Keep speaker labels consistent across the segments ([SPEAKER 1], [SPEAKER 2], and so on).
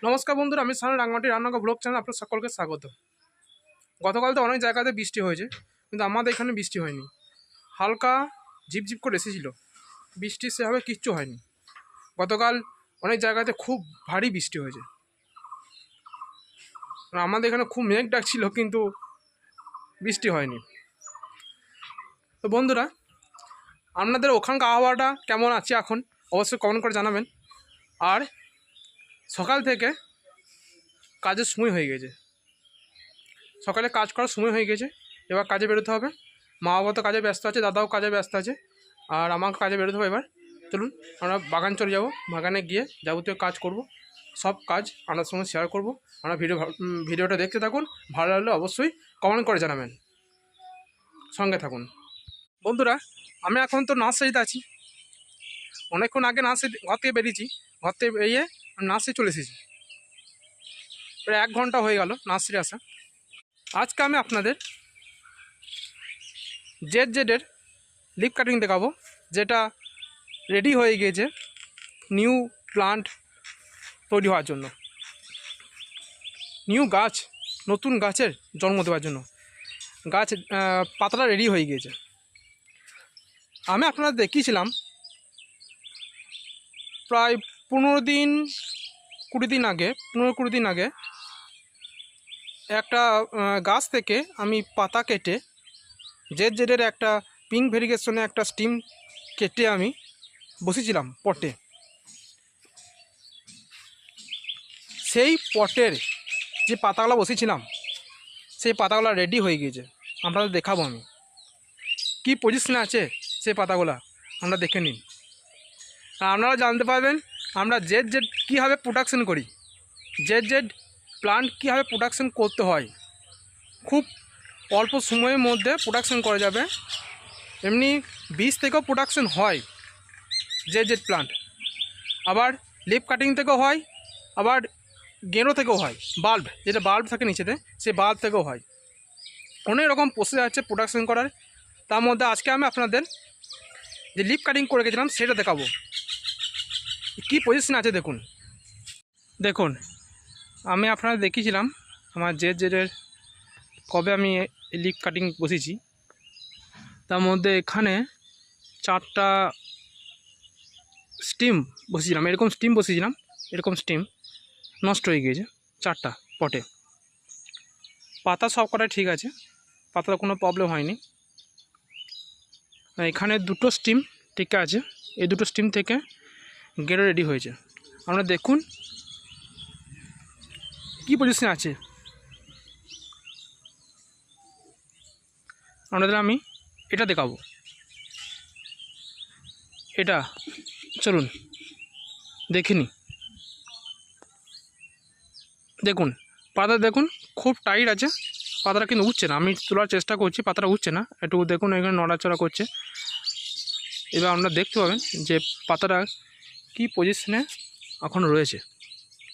[SPEAKER 1] নমস্কার বন্ধুরা, আমি সামনে রাঙামাটি রান্নাঘর ব্লগ চ্যানেল আপনার সকলকে স্বাগত। গতকাল তো অনেক জায়গাতে বৃষ্টি হয়েছে, কিন্তু আমাদের এখানে বৃষ্টি হয়নি। হালকা ঝিপঝিপ করে এসেছিলো, বৃষ্টি সেভাবে কিচ্ছু হয়নি। গতকাল অনেক জায়গাতে খুব ভারী বৃষ্টি হয়েছে। আমাদের এখানে খুব মেঘ ডাকছিল, কিন্তু বৃষ্টি হয়নি। তো বন্ধুরা, আপনাদের ওখানকার আবহাওয়াটা কেমন আছে এখন অবশ্যই কমেন্ট করে জানাবেন। আর সকাল থেকে কাজের সময় হয়ে গেছে, সকালে কাজ করার সময় হয়ে গেছে, এবার কাজে বেরোতে হবে। মা বাবা তো কাজে ব্যস্ত আছে, দাদাও কাজে ব্যস্ত আছে, আর আমাকে কাজে বেরোতে হবে। এবার চলুন আমরা বাগান চলে যাব, বাগানে গিয়ে যাবতীয় কাজ করব, সব কাজ আপনার সঙ্গে শেয়ার করব। আমরা ভিডিওটা দেখতে থাকুন, ভালো লাগলে অবশ্যই কমেন্ট করে জানাবেন, সঙ্গে থাকুন। বন্ধুরা, আমি এখন তো নার্সারিতে আছি। অনেকক্ষণ আগে নার্সারি ঘর থেকে বেরিয়েছি, ঘর থেকে বেরিয়ে নার্সারি চলে এসেছি। প্রায় 1 ঘন্টা হয়ে গেল নার্সারি আসা। আজকে আমি আপনাদের জেডের লিফ কাটিং দেখাবো, যেটা রেডি হয়ে গিয়েছে নিউ প্লান্ট তৈরি হওয়ার জন্য, নিউ গাছ, নতুন গাছের জন্ম দেওয়ার জন্য। গাছ পাতাটা রেডি হয়ে গিয়েছে। আমি আপনাদের দেখিয়েছিলাম প্রায় 15-20 দিন আগে একটা গাছ থেকে আমি পাতা কেটে জেডের একটা পিঙ্ক ভেরিগেশনে একটা স্টিম কেটে আমি বসেছিলাম পটে। সেই পটের যে পাতাগুলো বসেছিলাম, সেই পাতাগুলো রেডি হয়ে গিয়েছে। আপনাদের দেখাবো আমি কী পজিশনে আছে সেই পাতাগুলো, আমরা দেখে নিন। আর আপনারা জানতে পারবেন আমরা জেড কীভাবে প্রোডাকশন করি, জেড প্লান্ট কীভাবে প্রোডাকশন করতে হয়। খুব অল্প সময়ের মধ্যে প্রোডাকশন করা যাবে। এমনি বীজ থেকেও প্রোডাকশন হয় জেড প্লান্ট, আবার লিফ কাটিং থেকেও হয়, আবার গেঁড়ো থেকেও হয়, বাল্ব, যেটা বাল্ব থাকে নিচেতে, সেই বাল্ব থেকেও হয়। অনেক রকম প্রসেস আছে প্রোডাকশন করার। তার মধ্যে আজকে আমি আপনাদের যে লিফ কাটিং করে গেছিলাম সেটা দেখাবো, কী পজিশন আছে। দেখুন আমি আপনাদের দেখিয়েছিলাম আমার জেডের কবে আমি লিফ কাটিং বসেছি। তার মধ্যে এখানে 4টা স্টিম বসেছিলাম, এরকম স্টিম নষ্ট হয়ে গিয়েছে 4টা পটে। পাতা সব কটাই ঠিক আছে, পাতার কোনো প্রবলেম হয়নি। এখানে 2টো স্টিম ঠিক আছে, এই 2টো স্টিম থেকে গেড়ো রেডি হয়েছে। আপনারা দেখুন কী পজিশনে আছে। আপনাদের আমি এটা দেখাবো, এটা চলুন দেখিনি। দেখুন পাতা, দেখুন খুব টাইট আছে, পাতাটা কিন্তু উঠছে না। আমি তোলার চেষ্টা করছি, পাতাটা উঠছে না। একটু দেখুন এখানে নড়াচড়া করছে। এবার আপনারা দেখতে পাবেন যে পাতাটা কী পজিশনে এখন রয়েছে।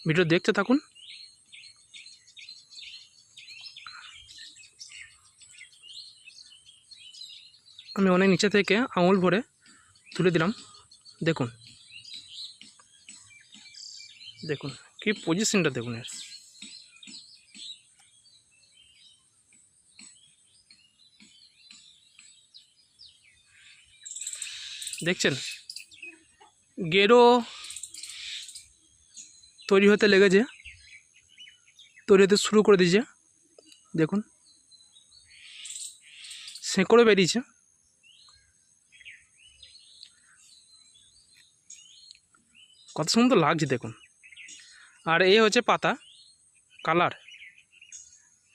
[SPEAKER 1] ভিডিও দেখতে থাকুন। আমি অনেক নিচে থেকে আঙুল ভরে তুলে দিলাম। দেখুন দেখুন কী পজিশনটা দেখুন এর। দেখছেন গেরো তৈরি হতে লেগেছে, তৈরি হতে শুরু করে দিয়েছে। দেখুন শেকড়ও বেরিয়েছে। কত সুন্দর লাগছে দেখুন। আর এই হচ্ছে পাতা কালার।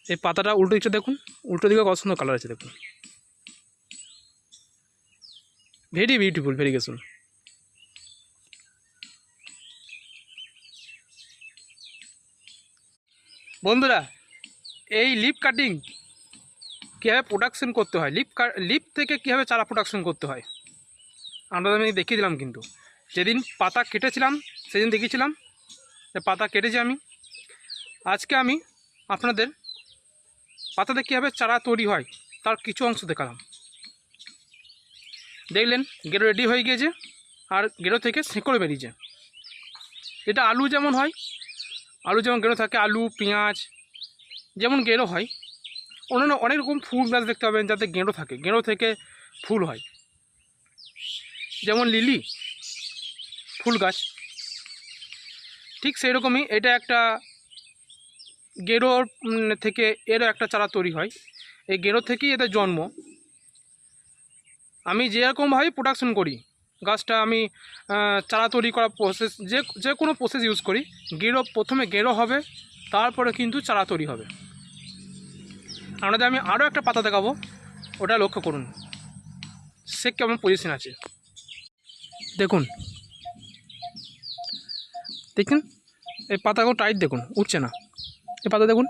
[SPEAKER 1] এই পাতাটা উল্টো দিকটা দেখুন, উল্টো দিকে কত সুন্দর কালার আছে দেখুন। Very beautiful variegation. বন্ধুরা, এই লিফ কাটিং কীভাবে প্রোডাকশন করতে হয়, লিফ থেকে কীভাবে চারা প্রোডাকশন করতে হয় আপনাদের আমি দেখিয়ে দিলাম। কিন্তু যেদিন পাতা কেটেছিলাম সেদিন দেখিয়েছিলাম যে পাতা কেটেছি আমি। আজকে আমি আপনাদের পাতাতে কীভাবে চারা তৈরি হয় তার কিছু অংশ দেখালাম। দেখলেন গেরো রেডি হয়ে গিয়েছে, আর গেরো থেকে শেকড় বেরিয়েছে। এটা আলু যেমন হয়, আলু যেমন গেরো থাকে, আলু পেঁয়াজ যেমন গেরো হয়, অন্যান্য অনেক রকম ফুল গাছ দেখতে পাবেন যাতে গেঁড়ো থাকে, গেঁড়ো থেকে ফুল হয়। যেমন লিলি ফুল গাছ, ঠিক সেই রকমই এটা একটা গেঁড়োর থেকে এরও একটা চারা তৈরি হয়। এই গেঁড়ো থেকেই এদের জন্ম। আমি যেরকমভাবে প্রোডাকশন করি গাছটা, আমি চারা তৈরি করা প্রসেস যে কোনো প্রসেস ইউজ করি। প্রথমে গেঁড়ো হবে, তারপরে কিন্তু চারা তৈরি হবে। আপনাদের আমি আরও একটা পাতা দেখাবো, ওটা লক্ষ্য করুন সে কেমন পজিশন আছে। দেখুন দেখুন এই পাতাগুলো টাইট, দেখুন উঠছে না। এই পাতা দেখুন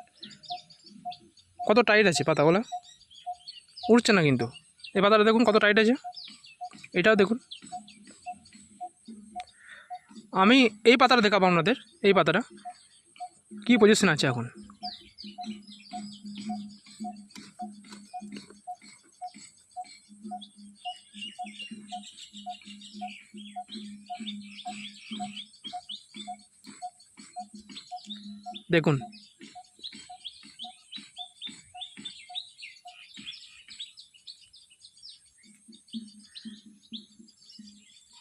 [SPEAKER 1] কত টাইট আছে, পাতাগুলো উঠছে না কিন্তু। এই পাতাটা দেখুন কত টাইট আছে, এটাও দেখুন। আমি এই পাতাটা দেখাবো আপনাদের, এই পাতাটা কী পজিশন আছে এখন। দেখুন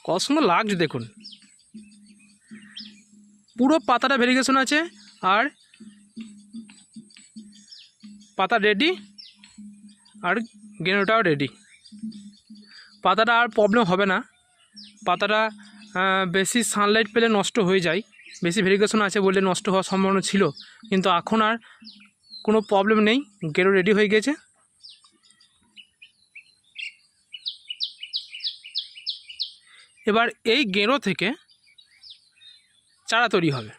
[SPEAKER 1] কত সুন্দর লাগছে, দেখুন পুরো পাতাটা ভেরিগেশন আছে, আর পাতা রেডি, আর গেঁড়োটাও রেডি। পাতাটা আর প্রবলেম হবে না। পাতাটা বেশি সানলাইট পেলে নষ্ট হয়ে যায়, বেশি ভেরিগেশন আছে বলে নষ্ট হওয়ার সম্ভাবনা ছিল, কিন্তু এখন আর কোনো প্রবলেম নেই, গেঁড়ো রেডি হয়ে গেছে। এবার এই গেঁড়ো থেকে চারা তৈরি হবে,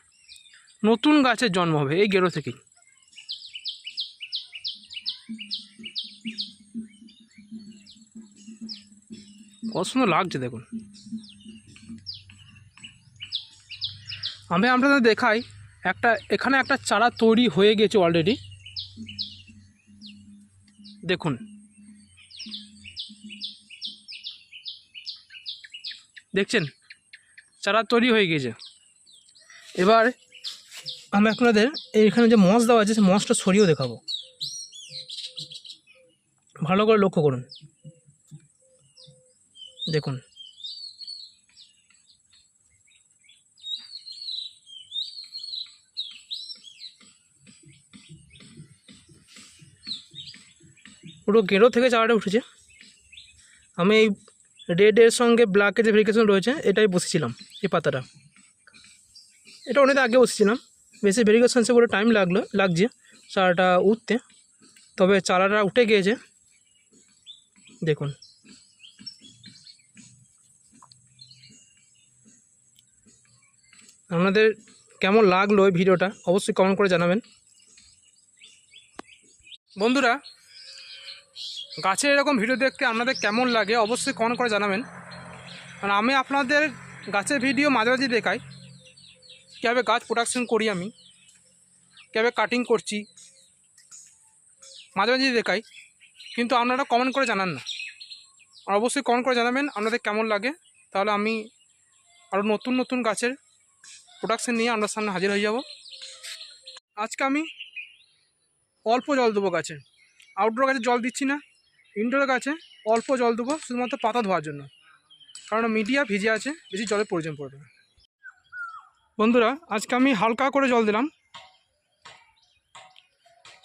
[SPEAKER 1] নতুন গাছের জন্ম হবে এই গেঁড়ো থেকেই। কত সুন্দর লাগছে দেখুন। আমি আপনাদের দেখাই, এখানে একটা চারা তৈরি হয়ে গেছে অলরেডি, দেখুন দেখছেন চারা তৈরি হয়ে গেছে। এবার আমি আপনাদের এইখানে যে মস দেওয়া আছে সেই মসটা সরিয়েও দেখাবো, ভালো করে লক্ষ্য করুন। দেখুন পুরো গেঁড়ো থেকে চারাটা উঠেছে। আমি এই রেডের সঙ্গে ব্ল্যাকের যে ভেরিগেশন রয়েছে এটাই বসেছিলাম, এই পাতাটা এটা অনেক আগে বসেছিলাম। বেশি ভেরিগেশন সে বলে টাইম লাগছে চারাটা উঠতে, তবে চারাটা উঠে গিয়েছে দেখুন। আপনাদের কেমন লাগলো এই ভিডিওটা অবশ্যই কমেন্ট করে জানাবেন। বন্ধুরা, গাছের এরকম ভিডিও দেখতে আপনাদের কেমন লাগে অবশ্যই কমেন্ট করে জানাবেন। কারণ আমি আপনাদের গাছের ভিডিও মাঝে মাঝে দেখাই, কীভাবে গাছ প্রোডাকশন করি, আমি কীভাবে কাটিং করছি মাঝে মাঝে দেখাই, কিন্তু আপনারা কমেন্ট করে জানান না। আর অবশ্যই কমেন্ট করে জানাবেন আপনাদের কেমন লাগে, তাহলে আমি আরও নতুন নতুন গাছের প্রোডাকশন নিয়ে আপনার সামনে হাজির হয়ে যাব। আজকে আমি অল্প জল দেবো গাছে, আউটডোর গাছে জল দিচ্ছি না, ইনডোর গাছে অল্প জল দেবো শুধুমাত্র পাতা ধোয়ার জন্য, কারণ মিডিয়া ভিজে আছে, বেশি জলের প্রয়োজন পড়বে না। বন্ধুরা, আজকে আমি হালকা করে জল দিলাম,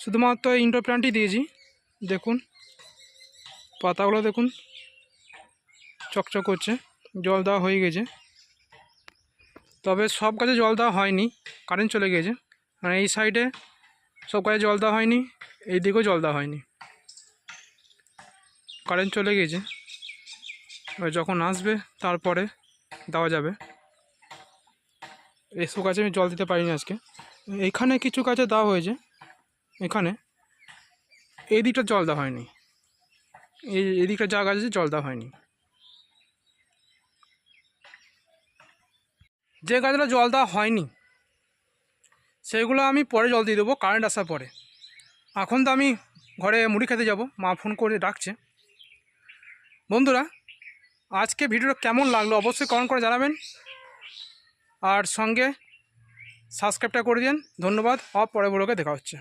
[SPEAKER 1] শুধুমাত্র ইনডোর প্ল্যান্টই দিয়েছি। দেখুন পাতাগুলো দেখুন চকচক করছে, জল দেওয়া হয়ে গেছে। তবে সব গাছে জল দেওয়া হয়নি, কারেন্ট চলে গেছে, মানে এই সাইডে সব গাছে জল দেওয়া হয়নি, এই দিকেও জল দেওয়া হয়নি, কারেন্ট চলে গেছে। এবার যখন আসবে তারপরে দেওয়া যাবে। এসব গাছে আমি জল দিতে পারিনি আজকে। এখানে কিছু গাছে দেওয়া হয়েছে, এখানে এই দিকটা জল দেওয়া হয়নি, এই দিকটা যা গাছ আছে জল দেওয়া হয়নি। যে গাছগুলো জল দেওয়া হয়নি সেগুলো আমি পরে জল দিয়ে দেবো, কারেন্ট আসার পরে। এখন তো আমি ঘরে মুড়ি খেতে যাব, মা ফোন করে ডাকছে। বন্ধুরা, আজকে ভিডিওটা কেমন লাগলো অবশ্যই কমেন্ট করে জানাবেন, আর সঙ্গে সাবস্ক্রাইবটা করে দিন। ধন্যবাদ। পরের ব্লগে দেখা হচ্ছে।